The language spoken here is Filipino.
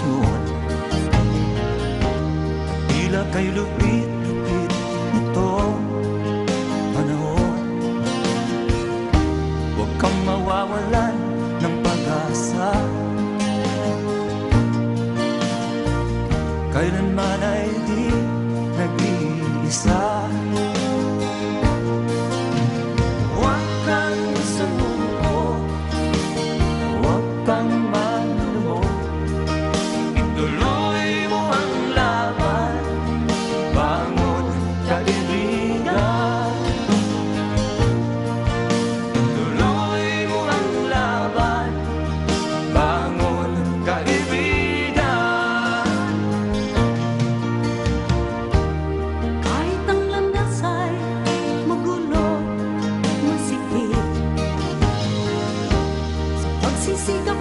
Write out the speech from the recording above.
bangon. Tila kay lupit-lupit nitong panahon. Huwag kang mawawalan ng pag-asa, kailanman ay di nag-iisa. Huwag kang sumuko, huwag kang manlumo, ituloy mo ang laban, bangon kaibigan. Ituloy mo ang laban, bangon kaibigan. Kahit ang landas ay magulo, masikip, sa pagsisikap